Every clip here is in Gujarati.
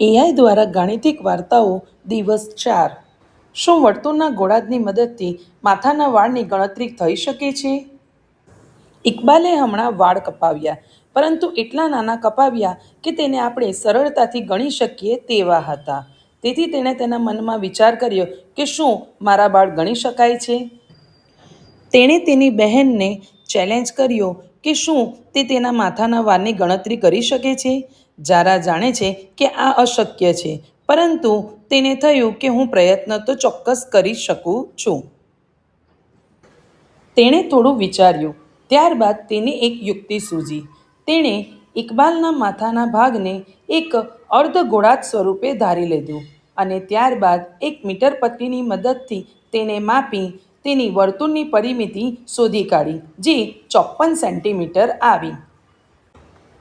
એઆઈ દ્વારા ગાણિતિક વાર્તાઓ દિવસ 4। શું વર્તુળના ગોળાની મદદથી માથાના વાળની ગણતરી થઈ શકે છે? ઇકબાલે હમણાં વાળ કપાવ્યા, પરંતુ એટલા નાના કપાવ્યા કે તેને આપણે સરળતાથી ગણી શકીએ તેવા હતા। તેથી તેણે તેના મનમાં વિચાર કર્યો કે શું મારા વાળ ગણી શકાય છે? તેણે તેની બહેનને ચેલેન્જ કર્યો કે શું તે તેના માથાના વાળની ગણતરી કરી શકે છે। ઝારા જાણે છે કે આ અશક્ય છે, પરંતુ તેને થયું કે હું પ્રયત્ન તો ચોક્કસ કરી શકું છું। તેણે થોડું વિચાર્યું, ત્યારબાદ તેને એક યુક્તિ સૂઝી। તેણે ઇકબાલના માથાના ભાગને એક અર્ધગોળાર્ધ સ્વરૂપે ધારી લીધું અને ત્યારબાદ એક મીટર પટ્ટીની મદદથી તેને માપી તેની વર્તુળની પરિમિતિ શોધી કાઢી, જે 54 સેન્ટીમીટર આવી।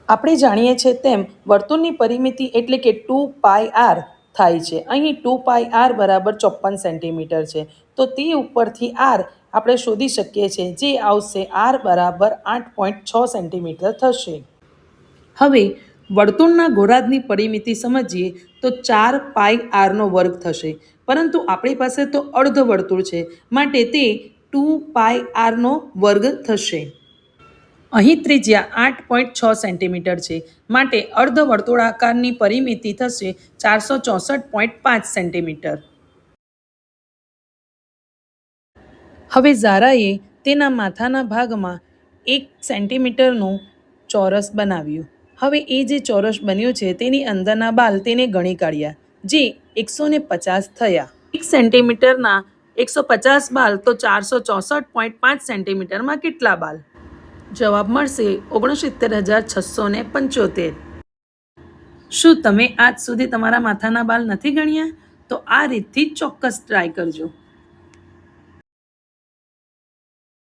આપણે જાણીએ છીએ તેમ વર્તુળની પરિમિતિ એટલે કે 2πr થાય છે। અહીં 2πr બરાબર 54 સેન્ટીમીટર છે, તો તે ઉપરથી r આપણે શોધી શકીએ છીએ, જે આવશે r બરાબર 8.6 સેન્ટીમીટર થશે। હવે વર્તુળના ગોળાની પરિમિતિ સમજીએ તો 4πr² થશે, પરંતુ આપણી પાસે તો અર્ધ વર્તુળ છે, માટે તે 2πr² થશે। અહીં ત્રિજ્યા 8.6 સેન્ટીમીટર છે, માટે અર્ધ વર્તુળાકારની પરિમિતિ થશે 464.5 સેન્ટીમીટર। હવે ઝારાએ તેના માથાના ભાગમાં 1 સેન્ટીમીટરનું ચોરસ બનાવ્યું। હવે એ જે ચોરસ બન્યું છે તેની અંદરના બાલ તેને ગણી કાઢ્યા, જે 150 થયા। 1 સેન્ટીમીટરના 150 બાલ તો 464.5 સેન્ટીમીટરમાં કેટલા બાલ? જવાબ મળશે 69,675। શું તમે આજ સુધી તમારા માથાના બાલ નથી ગણ્યા? તો આ રીતથી ચોક્કસ ટ્રાય કરજો।